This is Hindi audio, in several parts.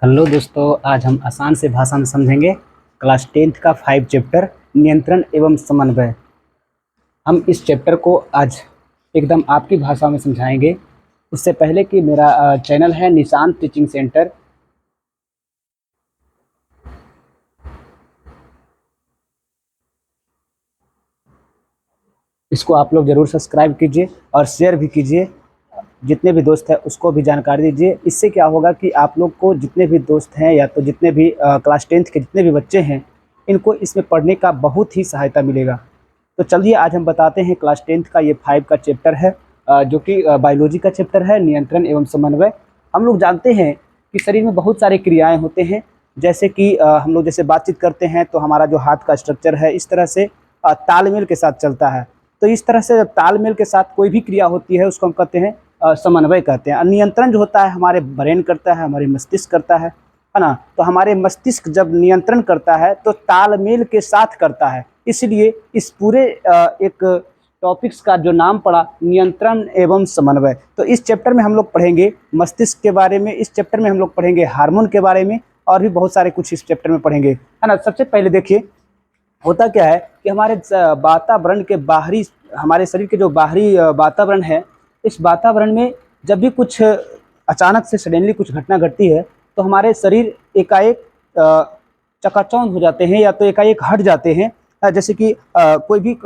हेलो दोस्तों, आज हम आसान से भाषा में समझेंगे क्लास 10th का 5 चैप्टर नियंत्रण एवं समन्वय। हम इस चैप्टर को आज एकदम आपकी भाषा में समझाएंगे। उससे पहले कि मेरा चैनल है निशांत टीचिंग सेंटर, इसको आप लोग ज़रूर सब्सक्राइब कीजिए और शेयर भी कीजिए। जितने भी दोस्त हैं उसको भी जानकारी दीजिए। इससे क्या होगा कि आप लोग को जितने भी दोस्त हैं या तो जितने भी क्लास 10th के जितने भी बच्चे हैं, इनको इसमें पढ़ने का बहुत ही सहायता मिलेगा। तो चलिए आज हम बताते हैं क्लास 10th का ये 5 का चैप्टर है, जो कि बायोलॉजी का चैप्टर है, नियंत्रण एवं समन्वय। हम लोग जानते हैं कि शरीर में बहुत सारी क्रियाएं होते हैं, जैसे कि हम लोग जैसे बातचीत करते हैं तो हमारा जो हाथ का स्ट्रक्चर है इस तरह से तालमेल के साथ चलता है। तो इस तरह से जब तालमेल के साथ कोई भी क्रिया होती है उसको हम कहते हैं समन्वय कहते हैं। और नियंत्रण जो होता है हमारे ब्रेन करता है, हमारे मस्तिष्क करता है ना। तो हमारे मस्तिष्क जब नियंत्रण करता है तो तालमेल के साथ करता है। इसलिए इस पूरे एक टॉपिक्स का जो नाम पड़ा नियंत्रण एवं समन्वय। तो इस चैप्टर में हम लोग पढ़ेंगे मस्तिष्क के बारे में, इस चैप्टर में हम लोग पढ़ेंगे हार्मोन के बारे में, और भी बहुत सारे कुछ इस चैप्टर में पढ़ेंगे, है ना। सबसे पहले देखिए होता क्या है कि हमारे वातावरण के बाहरी, हमारे शरीर के जो बाहरी वातावरण है, इस वातावरण में जब भी कुछ अचानक से सडनली कुछ घटना घटती है तो हमारे शरीर एकाएक चकाचौंध हो जाते हैं या तो एकाएक हट जाते हैं। जैसे कि कोई भी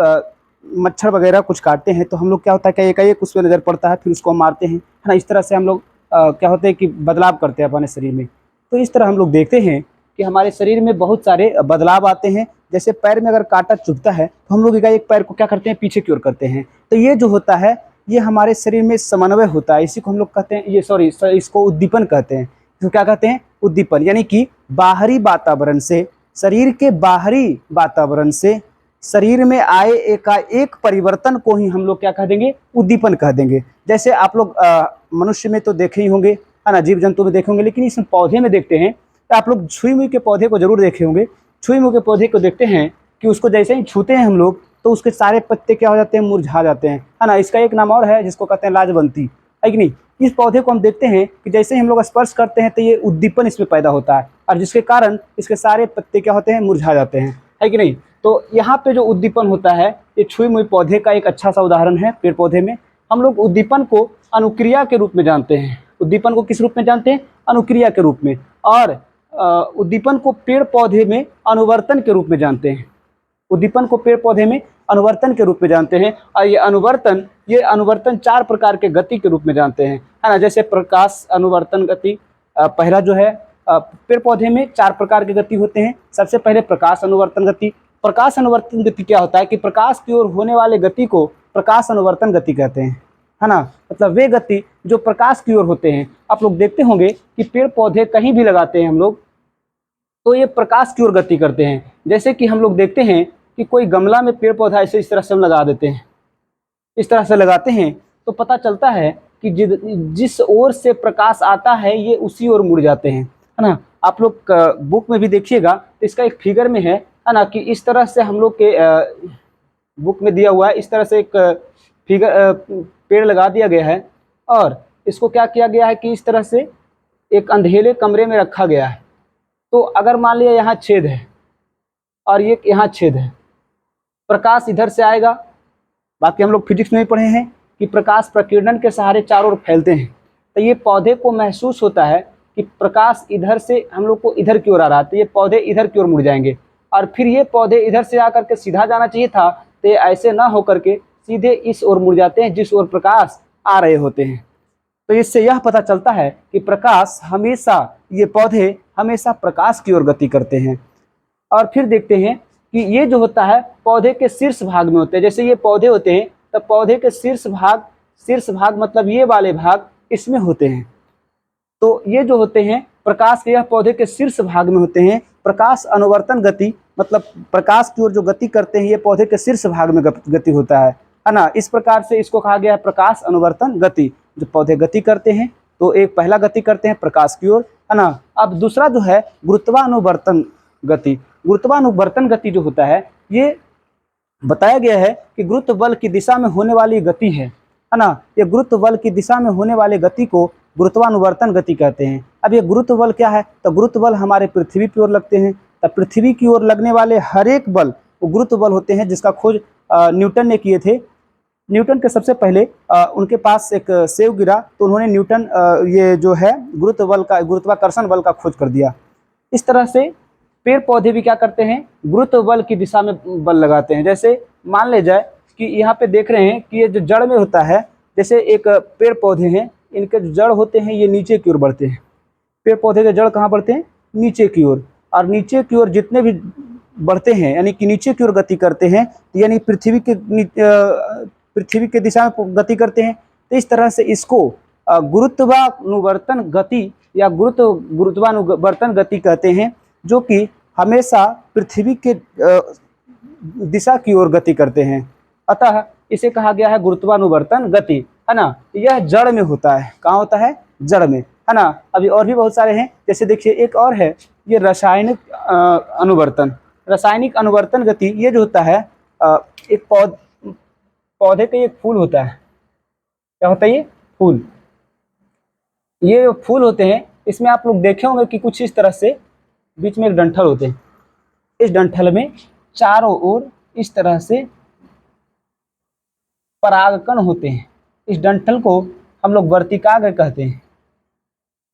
मच्छर वगैरह कुछ काटते हैं तो हम लोग क्या होता है कि एकाएक उस पर नज़र पड़ता है, फिर उसको मारते हैं, है ना। इस तरह से हम लोग क्या होते हैं कि बदलाव करते हैं अपने शरीर में। तो इस तरह हम लोग देखते हैं कि हमारे शरीर में बहुत सारे बदलाव आते हैं। जैसे पैर में अगर कांटा चुभता है तो हम लोग एकाएक पैर को क्या करते हैं, पीछे की ओर करते हैं। तो ये जो होता है ये हमारे शरीर में समन्वय होता है। इसी को हम लोग कहते हैं, ये सॉरी इसको उद्दीपन कहते हैं। तो क्या कहते हैं, उद्दीपन, यानी कि बाहरी वातावरण से, शरीर के बाहरी वातावरण से शरीर में आए एकाएक परिवर्तन को ही हम लोग क्या कह देंगे, उद्दीपन कह देंगे। जैसे आप लोग मनुष्य में तो देखे ही होंगे, है ना, जीव जंतु में देखे होंगे, लेकिन इस पौधे में देखते हैं तो आप लोग छुई मुई के पौधे को जरूर देखे होंगे। छुई मुई के पौधे को देखते हैं कि उसको जैसे ही छूते हैं हम लोग तो उसके सारे पत्ते क्या हो जाते हैं, मुरझा जाते हैं, है ना। इसका एक नाम और है जिसको कहते हैं लाजवंती, है कि नहीं। इस पौधे को हम देखते हैं कि जैसे ही हम लोग स्पर्श करते हैं तो ये उद्दीपन इसमें पैदा होता है, और जिसके कारण इसके सारे पत्ते क्या होते हैं, मुरझा जाते हैं, है कि नहीं। तो यहाँ पे जो उद्दीपन होता है ये छुई मुई पौधे का एक अच्छा सा उदाहरण है। पेड़ पौधे में हम लोग उद्दीपन को अनुक्रिया के रूप में जानते हैं। उद्दीपन को किस रूप में जानते हैं, अनुक्रिया के रूप में। और उद्दीपन को पेड़ पौधे में अनुवर्तन के रूप में जानते हैं। उद्दीपन को पेड़ पौधे में अनुवर्तन के रूप में जानते हैं। और ये अनुवर्तन 4 प्रकार के गति के रूप में जानते हैं, है ना। जैसे प्रकाश अनुवर्तन गति, पहला जो है पेड़ पौधे में 4 प्रकार के गति होते हैं। सबसे पहले प्रकाश अनुवर्तन गति। प्रकाश अनुवर्तन गति क्या होता है कि प्रकाश की ओर होने वाले गति को प्रकाश अनुवर्तन गति कहते हैं, है ना। मतलब वे गति जो प्रकाश की ओर होते हैं। आप लोग देखते होंगे कि पेड़ पौधे कहीं भी लगाते हैं हम लोग तो ये प्रकाश की ओर गति करते हैं। जैसे कि हम लोग देखते हैं कि कोई गमला में पेड़ पौधा ऐसे इस तरह से हम लगा देते हैं, इस तरह से लगाते हैं तो पता चलता है कि जिस ओर से प्रकाश आता है ये उसी ओर मुड़ जाते हैं, है ना। आप लोग बुक में भी देखिएगा तो इसका एक फिगर में है ना, कि इस तरह से हम लोग के बुक में दिया हुआ है। इस तरह से एक फिगर पेड़ लगा दिया गया है और इसको क्या किया गया है कि इस तरह से एक अंधेरे कमरे में रखा गया है। तो अगर मान लिया यहाँ छेद है और ये यहाँ छेद है, प्रकाश इधर से आएगा। बाकी हम लोग फिजिक्स में भी पढ़े हैं कि प्रकाश प्रकीर्णन के सहारे चारों ओर फैलते हैं। तो ये पौधे को महसूस होता है कि प्रकाश इधर से हम लोग को इधर की ओर आ रहा है, तो ये पौधे इधर की ओर मुड़ जाएंगे। और फिर ये पौधे इधर से आकर के सीधा जाना चाहिए था, तो ये ऐसे ना होकर के सीधे इस ओर मुड़ जाते हैं जिस ओर प्रकाश आ रहे होते हैं। तो इससे यह पता चलता है कि प्रकाश हमेशा, ये पौधे हमेशा प्रकाश की ओर गति करते हैं। और फिर देखते हैं कि ये जो होता है पौधे के शीर्ष भाग में होते हैं। जैसे ये पौधे होते हैं तो पौधे के शीर्ष भाग मतलब ये वाले भाग इसमें होते हैं। तो ये जो होते हैं प्रकाश के, यह पौधे के शीर्ष भाग में होते हैं। प्रकाश अनुवर्तन गति मतलब प्रकाश की ओर जो गति करते हैं ये पौधे के शीर्ष भाग में गति होता है ना। इस प्रकार से इसको कहा गया है प्रकाश अनुवर्तन गति। जो पौधे गति करते हैं तो एक पहला गति करते हैं प्रकाश की ओर, है ना। अब दूसरा जो है गुरुत्वानुवर्तन गति। गुरुत्वानुवर्तन गति जो होता है ये बताया गया है कि गुरुत्व बल की दिशा में होने वाली गति है। है ना। ये गुरुत्व बल की दिशा में होने वाले गति को गुरुत्वानुवर्तन गति कहते हैं। अब ये गुरुत्व बल क्या है, तो गुरुत्व बल हमारे पृथ्वी की ओर लगते हैं, तो पृथ्वी की ओर लगने वाले हर एक बल वो गुरुत्व बल होते हैं, जिसका खोज न्यूटन ने किए थे। न्यूटन के सबसे पहले उनके पास एक सेब गिरा, तो उन्होंने न्यूटन ये जो है गुरुत्व बल का, गुरुत्वाकर्षण बल का खोज कर दिया। इस तरह से पेड़ पौधे भी क्या करते हैं, गुरुत्व बल की दिशा में बल लगाते हैं। जैसे मान ले जाए कि यहाँ पे देख रहे हैं कि ये जो जड़ में होता है, जैसे एक पेड़ पौधे हैं, इनके जो जड़ होते हैं ये नीचे की ओर बढ़ते हैं। पेड़ पौधे के जड़ कहाँ बढ़ते हैं, नीचे की ओर, और नीचे की ओर जितने भी बढ़ते हैं यानी कि नीचे की ओर गति करते हैं, यानी पृथ्वी के दिशा में गति करते हैं। तो इस तरह से इसको गुरुत्वानुवर्तन गति या गुरुत्वानुवर्तन गति कहते हैं, जो कि हमेशा पृथ्वी के दिशा की ओर गति करते हैं। अतः इसे कहा गया है गुरुत्वानुवर्तन गति, है ना। यह जड़ में होता है, कहाँ होता है, जड़ में, है ना। अभी और भी बहुत सारे हैं, जैसे देखिए एक और है, ये रासायनिक अनुवर्तन। रासायनिक अनुवर्तन गति ये जो होता है, एक पौधे का एक फूल होता है, क्या होता है, ये फूल, ये जो फूल होते हैं, इसमें आप लोग देखे होंगे कि कुछ इस तरह से बीच में एक डंठल होते हैं। इस डंठल में चारों ओर इस तरह से परागकण होते हैं। इस डंठल को हम लोग वर्तिकाग्र कहते हैं।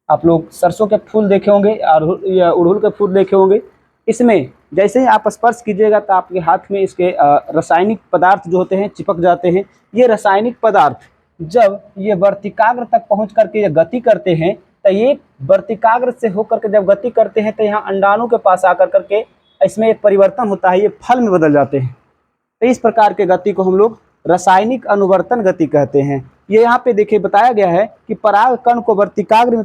आप लोग सरसों के फूल देखे होंगे या अड़हुल के फूल देखे होंगे। इसमें जैसे ही आप स्पर्श कीजिएगा तो आपके हाथ में इसके रासायनिक पदार्थ जो होते हैं चिपक जाते हैं। ये रासायनिक पदार्थ जब ये वर्तिकाग्र तक पहुंच करके ये गति करते हैं, तो ये वर्तिकाग्र से होकर के जब गति करते हैं तो यहाँ अंडाणु के पास आकर करके इसमें एक परिवर्तन होता है, ये फल में बदल जाते हैं। तो इस प्रकार के गति को हम लोग रासायनिक अनुवर्तन गति कहते हैं। ये यहाँ पे देखिए बताया गया है कि पराग कण को वर्तिकाग्र में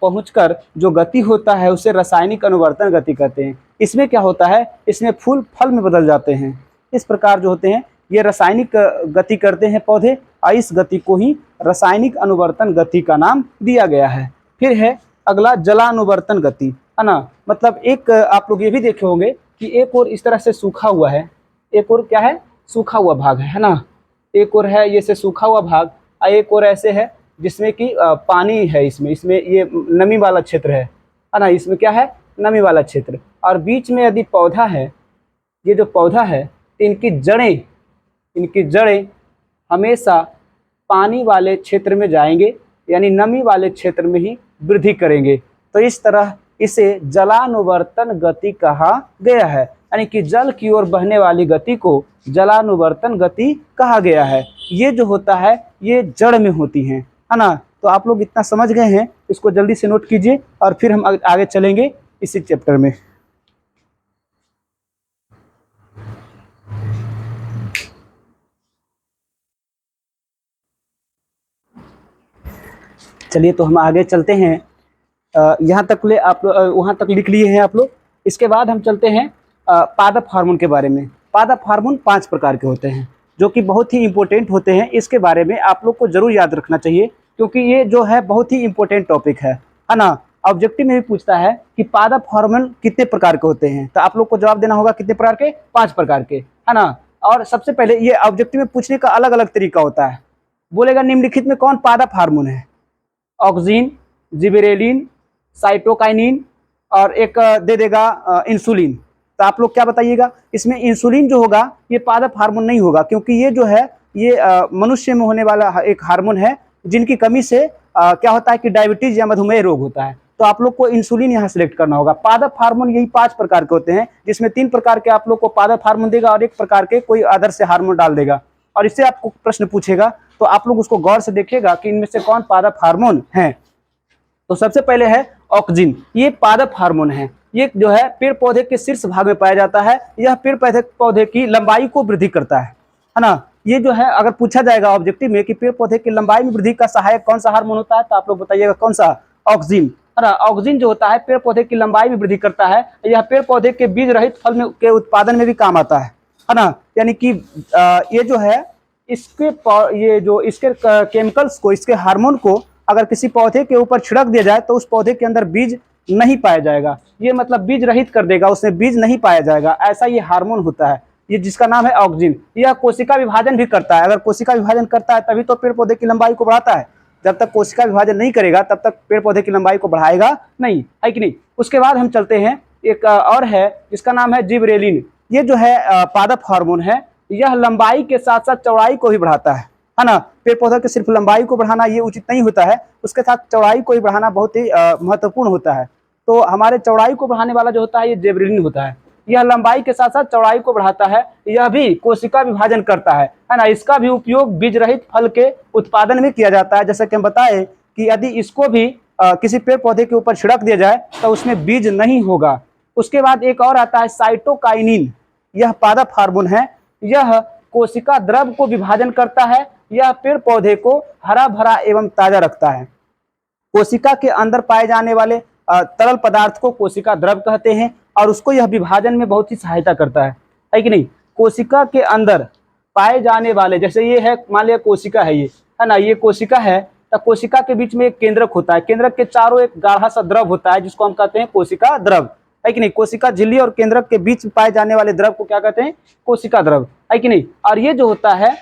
पहुंचकर जो गति होता है उसे रासायनिक अनुवर्तन गति कहते हैं। इसमें क्या होता है, इसमें फूल फल में बदल जाते हैं। इस प्रकार जो होते हैं ये रासायनिक गति करते हैं पौधे, और इस गति को ही रासायनिक अनुवर्तन गति का नाम दिया गया है। फिर है अगला जलानुवर्तन गति, है ना। मतलब एक आप लोग ये भी देखे होंगे कि एक और इस तरह से सूखा हुआ है, एक और क्या है, सूखा हुआ भाग है ना। एक और है ये से सूखा हुआ भाग, और एक और ऐसे है जिसमें कि पानी है, इसमें ये नमी वाला क्षेत्र है ना। इसमें क्या है, नमी वाला क्षेत्र। और बीच में यदि पौधा है, ये जो पौधा है, इनकी जड़ें हमेशा पानी वाले क्षेत्र में जाएंगे, यानी नमी वाले क्षेत्र में ही वृद्धि करेंगे। तो इस तरह इसे जलानुवर्तन गति कहा गया है, यानी कि जल की ओर बहने वाली गति को जलानुवर्तन गति कहा गया है। ये जो होता है ये जड़ में होती हैं, है ना। तो आप लोग इतना समझ गए हैं, इसको जल्दी से नोट कीजिए और फिर हम आगे चलेंगे इसी चैप्टर में। चलिए तो हम आगे चलते हैं। यहाँ तक ले आप वहाँ तक लिख लिए हैं आप लोग। इसके बाद हम चलते हैं पादप हार्मोन के बारे में। पादप हार्मोन 5 प्रकार के होते हैं, जो कि बहुत ही इंपॉर्टेंट होते हैं। इसके बारे में आप लोग को जरूर याद रखना चाहिए, क्योंकि ये जो है बहुत ही इंपॉर्टेंट टॉपिक है ना। ऑब्जेक्टिव में भी पूछता है कि पादप हार्मोन कितने प्रकार के होते हैं, तो आप लोग को जवाब देना होगा कितने प्रकार के, 5 प्रकार के, है ना। और सबसे पहले ये ऑब्जेक्टिव में पूछने का अलग अलग तरीका होता है। बोलेगा निम्नलिखित में कौन पादप हार्मोन है, ऑक्सिन, जिबरेलिन, साइटोकाइनिन और एक दे देगा इंसुलिन। तो आप लोग क्या बताइएगा, इसमें इंसुलिन जो होगा ये पादप हार्मोन नहीं होगा, क्योंकि ये जो है ये मनुष्य में होने वाला एक हार्मोन है, जिनकी कमी से क्या होता है कि डायबिटीज या मधुमेह रोग होता है। तो आप लोग को इंसुलिन यहाँ सिलेक्ट करना होगा। पादप हार्मोन यही 5 प्रकार के होते हैं, जिसमें 3 प्रकार के आप लोग को पादप हार्मोन देगा और 1 प्रकार के कोई अदर से हार्मोन डाल देगा। और इससे आपको प्रश्न पूछेगा तो आप लोग उसको गौर से देखिएगा कि इनमें से कौन पादप हार्मोन है। तो सबसे पहले है ऑक्सिन, ये पादप हार्मोन है। ये जो है पेड़ पौधे के शीर्ष भाग में पाया जाता है। यह पेड़ पौधे की लंबाई को वृद्धि करता है ना। ये जो है अगर पूछा जाएगा ऑब्जेक्टिव में कि पेड़ पौधे की लंबाई में वृद्धि का सहायक कौन सा हार्मोन होता है, तो आप लोग बताइएगा कौन सा, ऑक्सिन, है ना। ऑक्सिन जो होता है पेड़ पौधे की लंबाई में वृद्धि करता है। यह पेड़ पौधे के बीज रहित फल में के उत्पादन में भी काम आता है ना। यानी कि ये जो है इसके केमिकल्स को, इसके हार्मोन को अगर किसी पौधे के ऊपर छिड़क दिया जाए तो उस पौधे के अंदर बीज नहीं पाया जाएगा। ये मतलब बीज रहित कर देगा, उसमें बीज नहीं पाया जाएगा, ऐसा ये हार्मोन होता है। ये जिसका नाम है ऑक्सिन, यह कोशिका विभाजन भी करता है। अगर कोशिका विभाजन करता है तभी तो पेड़ पौधे की लंबाई को बढ़ाता है। जब तक कोशिका विभाजन नहीं करेगा तब तक पेड़ पौधे की लंबाई को बढ़ाएगा नहीं, है कि नहीं। उसके बाद हम चलते हैं, एक और है जिसका नाम है जिबरेलिन। ये जो है पादप हार्मोन है, यह लंबाई के साथ साथ चौड़ाई को भी बढ़ाता है ना। पेड़ पौधे के सिर्फ लंबाई को बढ़ाना ये उचित नहीं होता है, उसके साथ चौड़ाई को भी बढ़ाना बहुत ही महत्वपूर्ण होता है। तो हमारे चौड़ाई को बढ़ाने वाला जो होता है ये जिबरेलिन होता है। यह लंबाई के साथ साथ चौड़ाई को बढ़ाता है। यह भी कोशिका विभाजन करता है ना। इसका भी उपयोग बीज रहित फल के उत्पादन में किया जाता है। जैसे कि हम बताए कि यदि इसको भी किसी पेड़ पौधे के ऊपर छिड़क दिया जाए तो उसमें बीज नहीं होगा। उसके बाद एक और आता है साइटोकाइनिन। यह पादप हार्मोन है, यह कोशिका द्रव को विभाजन करता है। यह पेड़ पौधे को हरा भरा एवं ताजा रखता है। कोशिका के अंदर पाए जाने वाले तरल पदार्थ को कोशिका द्रव कहते हैं और उसको यह विभाजन में बहुत ही सहायता करता है कि नहीं। कोशिका के अंदर पाए जाने वाले, जैसे ये है, मान लिया कोशिका है, ये है ना, ये कोशिका है, तो कोशिका के बीच में एक केंद्रक होता है। केंद्रक के चारों एक गाढ़ा सा द्रव होता है जिसको हम कहते हैं कोशिका द्रव, है कि नहीं। कोशिका झिल्ली और केंद्रक के बीच पाए जाने वाले द्रव को क्या कहते हैं, कोशिका द्रव, है कि नहीं। और ये जो होता है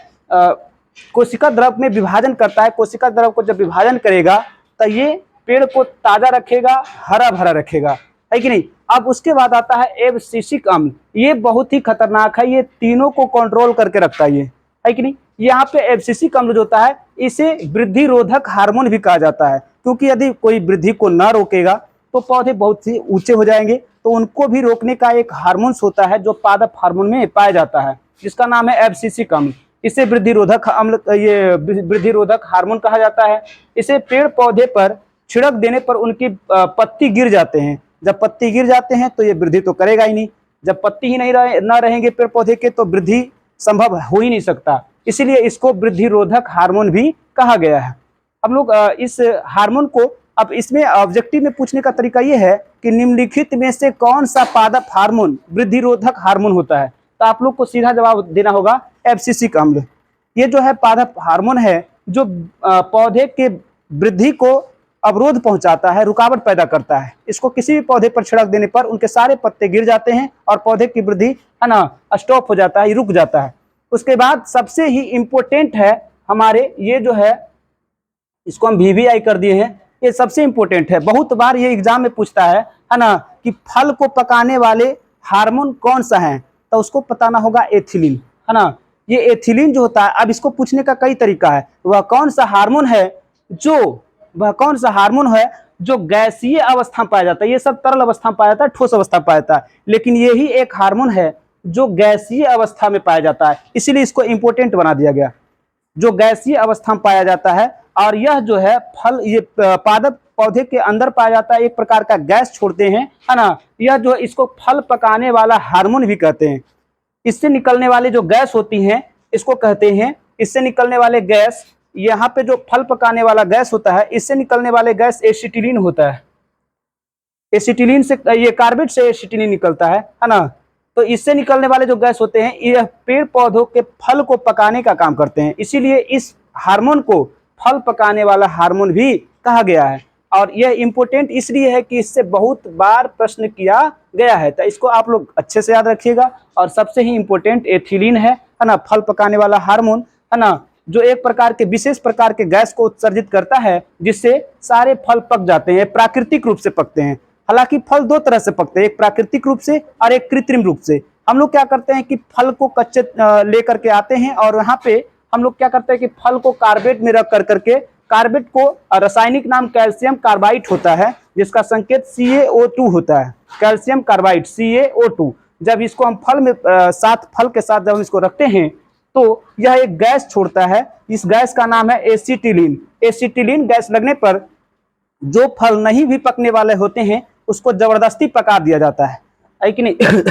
कोशिका द्रव में विभाजन करता है। कोशिका द्रव को जब विभाजन करेगा तो ये पेड़ को ताजा रखेगा, हरा भरा रखेगा, है कि नहीं। अब उसके बाद आता है एब्सिसिक अम्ल। ये बहुत ही खतरनाक है, ये तीनों को कंट्रोल करके रखता है ये, है कि नहीं। यहाँ पे एब्सिसिक अम्ल जो होता है इसे वृद्धि रोधक हार्मोन भी कहा जाता है, क्योंकि यदि कोई वृद्धि को न रोकेगा तो पौधे बहुत ही ऊंचे हो जाएंगे। तो उनको भी रोकने का एक हार्मोन होता है जो पादप हार्मोन में पाया जाता है, जिसका नाम है एब्सिसिक अम्ल। इसे वृद्धि रोधक अम्ल, ये वृद्धि रोधक हार्मोन कहा जाता है। इसे पेड़ पौधे पर छिड़क देने पर उनकी पत्ती गिर जाते हैं। जब पत्ती गिर जाते हैं तो ये वृद्धि तो करेगा ही नहीं। जब पत्ती ही नहीं ना रहेंगे पेड़ पौधे के तो वृद्धि संभव हो ही नहीं सकता। इसीलिए इसको वृद्धि रोधक हार्मोन भी कहा गया है। हम लोग इस हार्मोन को, अब इसमें ऑब्जेक्टिव में पूछने का तरीका ये है कि निम्नलिखित में से कौन सा पादप हार्मोन वृद्धि रोधक हार्मोन होता है, तो आप लोग को सीधा जवाब देना होगा एब्सिसिक अम्ल। ये जो है पादप हार्मोन है जो पौधे के वृद्धि को अवरोध पहुंचाता है, रुकावट पैदा करता है। इसको किसी भी पौधे पर छिड़क देने पर उनके सारे पत्ते गिर जाते हैं और पौधे की वृद्धि, है ना, स्टॉप हो जाता है, रुक जाता है। उसके बाद सबसे ही इम्पोर्टेंट है हमारे, ये जो है इसको हम VVI कर दिए हैं, ये सबसे इम्पोर्टेंट है। बहुत बार ये एग्जाम में पूछता है ना, कि फल को पकाने वाले हार्मोन कौन सा है, तो उसको बताना होगा एथिलीन, है ना। ये एथिलीन जो होता है, अब इसको पूछने का कई तरीका है। वह कौन सा हार्मोन है जो गैसीय अवस्था में पाया जाता है। ये सब तरल अवस्था में पाया जाता है, ठोस अवस्था में पाया जाता है, लेकिन यही एक हार्मोन है जो गैसीय अवस्था में पाया जाता है। इसीलिए इसको इंपोर्टेंट बना दिया गया, जो गैसीय अवस्था में पाया जाता है। और यह जो है फल, ये पादप पौधे के अंदर पाया जाता है, एक प्रकार का गैस छोड़ते हैं, है ना। यह जो, इसको फल पकाने वाला हार्मोन भी कहते हैं। इससे निकलने वाले जो गैस होती हैं इसको कहते हैं, इससे निकलने वाले गैस, यहाँ पे जो फल पकाने वाला गैस होता है इससे निकलने वाले गैस एसिटिलीन होता है। एसिटिलीन से, ये कार्बेट से एसिटिलीन निकलता है ना। तो इससे निकलने वाले जो गैस होते हैं यह पेड़ पौधों के फल को पकाने का काम करते हैं। इसीलिए इस हार्मोन को फल पकाने वाला हार्मोन भी कहा गया है। और यह इंपॉर्टेंट इसलिए है कि इससे बहुत बार प्रश्न किया गया है, तो इसको आप लोग अच्छे से याद रखिएगा। और सबसे ही इंपॉर्टेंट एथिलीन है ना, फल पकाने वाला हार्मोन, है ना, जो एक प्रकार के विशेष प्रकार के गैस को उत्सर्जित करता है जिससे सारे फल पक जाते हैं, प्राकृतिक रूप से पकते हैं। हालांकि फल दो तरह से पकते हैं, एक प्राकृतिक रूप से और एक कृत्रिम रूप से। हम लोग क्या करते हैं कि फल को कच्चे लेकर के आते हैं और यहाँ पे हम लोग क्या करते हैं कि फल को कार्बेट में रख कर करके, कार्बेट को रासायनिक नाम कैल्शियम कार्बाइड होता है जिसका संकेत CaO2 होता है, कैल्शियम कार्बाइड CaO2। जब इसको हम फल में फल के साथ जब हम इसको रखते हैं तो यह एक गैस छोड़ता है। इस गैस का नाम है एसिटिलीन। एसिटिलीन गैस लगने पर जो फल नहीं भी पकने वाले होते हैं उसको जबरदस्ती पका दिया जाता है कि नहीं।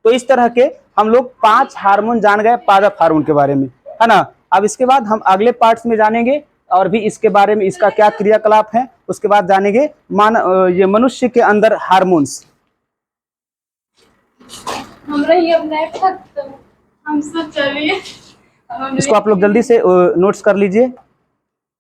तो इस तरह के हम लोग 5 हार्मोन जान गए पादप हार्मोन के बारे में, है ना। अब इसके बाद हम अगले पार्ट्स में जानेंगे और भी इसके बारे में, इसका क्या क्रियाकलाप है, उसके बाद जानेंगे ये मनुष्य के अंदर हार्मोन्स। इसको आप लोग जल्दी से नोट्स कर लीजिए।